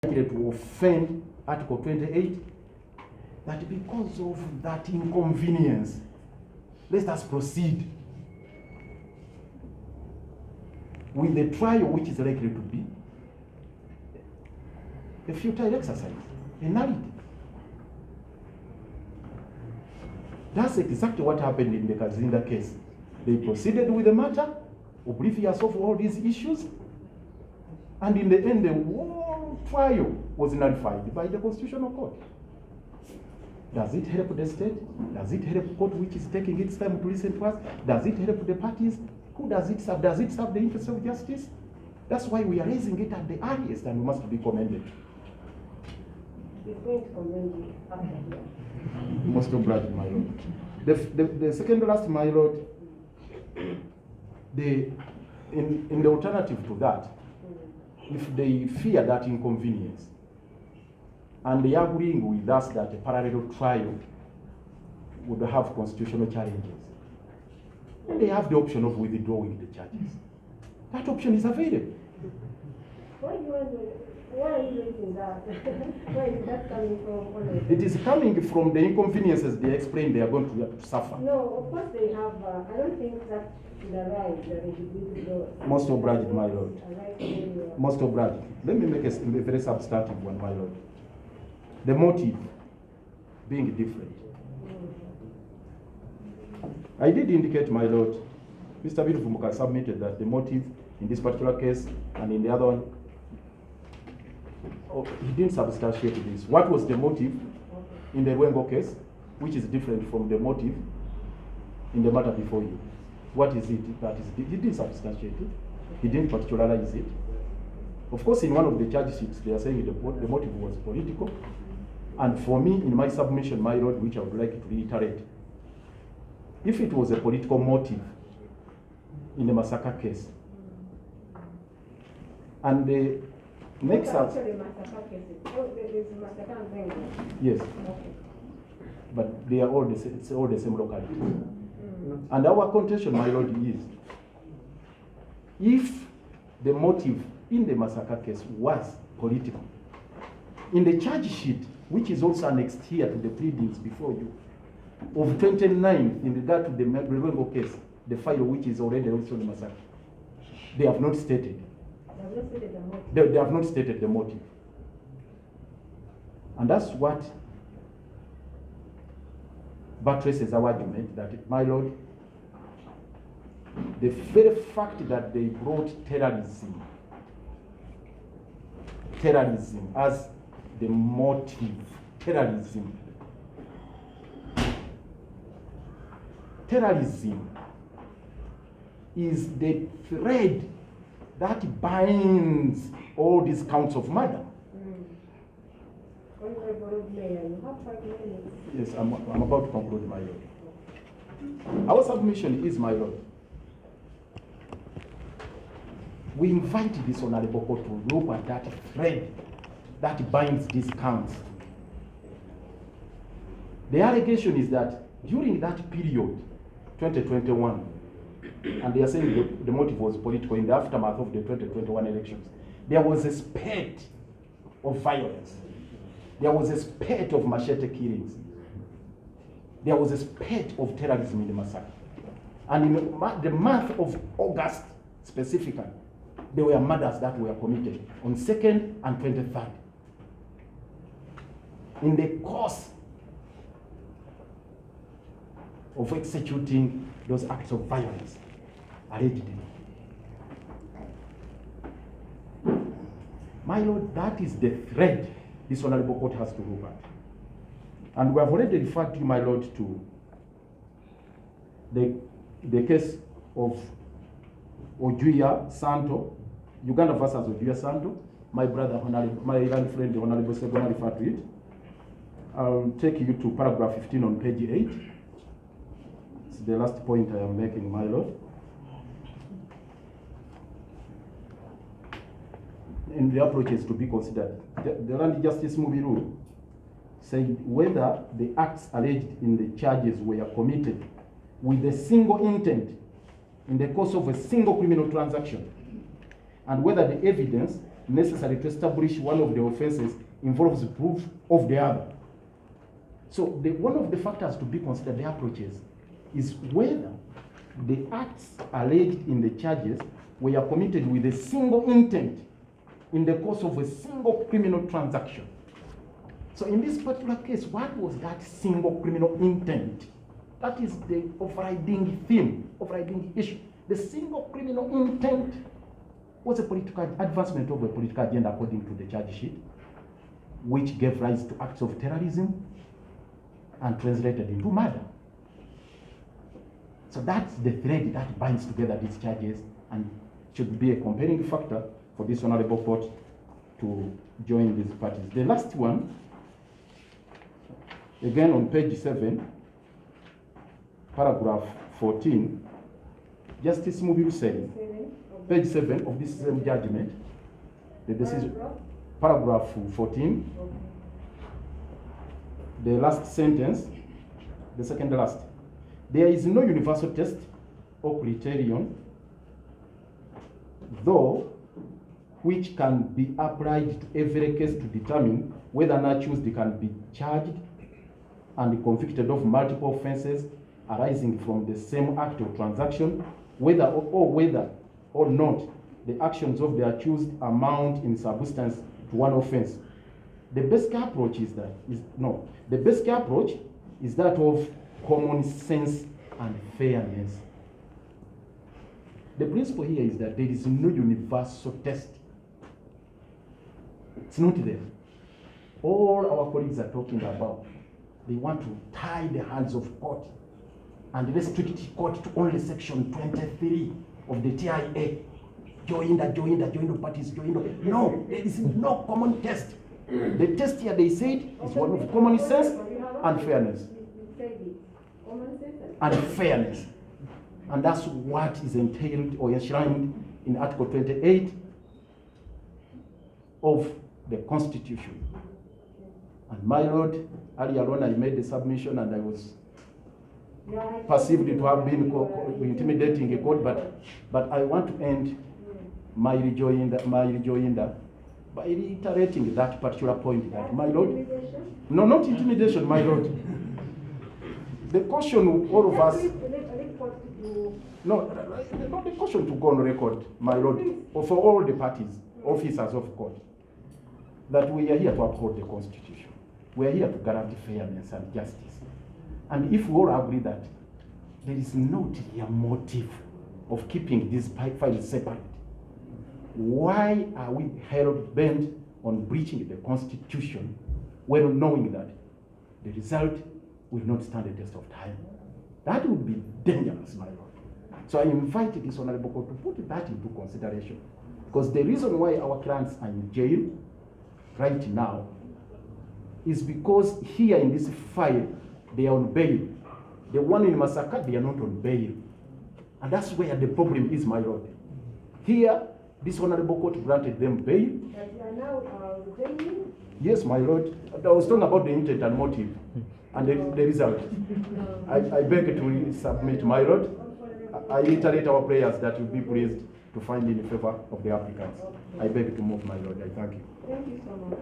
to offend Article 28, that because of that inconvenience, let us proceed with the trial which is likely to be a futile exercise, a nullity. That's exactly what happened in the Kazinda case. They proceeded with the matter, oblivious of all these issues, and in the end, the whole trial was nullified by the Constitutional Court. Does it help the state? Does it help the court which is taking its time to listen to us? Does it help the parties? Who does it serve? Does it serve the interests of justice? That's why we are raising it at the earliest, and we must be commended. He's going to commend you after here. Most obliged, my lord. The second last, my lord, in the alternative to that, if they fear that inconvenience, and they are agreeing with us that a parallel trial would have constitutional challenges, then they have the option of withdrawing the charges. That option is available. Why are you raising that? Where is that coming from? It is coming from the inconveniences they explain they are going to have to suffer. No, of course they have. I don't think that should arise that they should withdraw. Most obliged, my lord. Most obliged. Let me make a very substantive one, my lord. The motive being different. I did indicate, my lord, Mr. Bilufumuka submitted that the motive in this particular case and in the other one, he didn't substantiate this. What was the motive in the Rwengo case, which is different from the motive in the matter before you? What is it that is? He didn't substantiate it. He didn't particularize it. Of course, in one of the charge sheets, they are saying the motive was political. And for me, in my submission, my lord, which I would like to reiterate, if it was a political motive in the massacre case, and the next up, yes, okay. But they are all the same, it's all the same locality. And our contention, my lord, is if the motive in the massacre case was political, in the charge sheet, which is also annexed here to the pleadings before you, of 29th in regard to the Rwengo case, the file which is already also the massacre, they have not stated. They have not stated the motive. And that's what buttresses our argument that, my lord, the very fact that they brought terrorism as the motive, terrorism is the thread that binds all these counts of murder. Yes, I'm about to conclude, my lord. Our submission is, my lord, we invite this honorable court to look at that thread that binds these counts. The allegation is that during that period, 2021, and they are saying the motive was political in the aftermath of the 2021 elections, there was a spate of violence. There was a spate of machete killings. There was a spate of terrorism in the massacre. And in the month of August, specifically, there were murders that were committed on 2nd and 23rd. In the course of executing those acts of violence, allegedly. My lord, that is the thread this honorable court has to look at. And we have already referred to you, my lord, to the case of Ojuya Santo, Uganda versus Ojuya Santo. My brother, my young friend, the Honorable Ssegirinya referred to it. I'll take you to paragraph 15 on page 8. It's the last point I am making, my lord. And the approaches to be considered. The Land Justice Movie Rule said whether the acts alleged in the charges were committed with a single intent in the course of a single criminal transaction, and whether the evidence necessary to establish one of the offenses involves proof of the other. So one of the factors to be considered, the approaches, is whether the acts alleged in the charges were committed with a single intent in the course of a single criminal transaction. So in this particular case, what was that single criminal intent? That is the overriding theme, overriding issue. The single criminal intent was a political advancement of a political agenda according to the charge sheet, which gave rise to acts of terrorism and translated into murder. So that's the thread that binds together these charges and should be a compelling factor for this honorable court to join these parties. The last one, again on page 7, paragraph 14, Justice Mubiru said, page 7 of this same judgment, the decision, paragraph 14, the last sentence, the second last. There is no universal test or criterion, though, which can be applied to every case to determine whether an accused can be charged and convicted of multiple offenses arising from the same act or transaction, whether or not the actions of the accused amount in substance to one offense. The basic approach is that of common sense and fairness. The principle here is that there is no universal test. It's not there. All our colleagues are talking about, they want to tie the hands of court and restrict court to only section 23 of the TIA. Join the parties, No, there is no common test. The test here, they said, is one of common sense and fairness. And fairness. And that's what is entailed or enshrined in Article 28 of the Constitution. And my Lord, earlier on I made the submission and I was perceived to have been intimidating a court, but I want to end my rejoinder by reiterating that particular point that, my Lord, no, not intimidation, my Lord. The caution all of us, the caution to go on record, my Lord, or for all the parties, officers of court, that we are here to uphold the Constitution. We are here to guarantee fairness and justice. And if we all agree that there is no clear motive of keeping these files separate, why are we hell-bent on breaching the Constitution, well knowing that the result will not stand the test of time? That would be dangerous, my Lord. So I invite this honorable court to put that into consideration. Because the reason why our clients are in jail right now is because here in this file, they are on bail. The one in Masaka, they are not on bail. And that's where the problem is, my Lord. Here, this honorable court granted them bail. That you are now bailing? Yes, my Lord. I was talking about the intent and motive and the result. I beg to submit, my Lord. I reiterate our prayers that you be pleased to find in favor of the applicants. I beg to move, my Lord. I thank you. Thank you so much.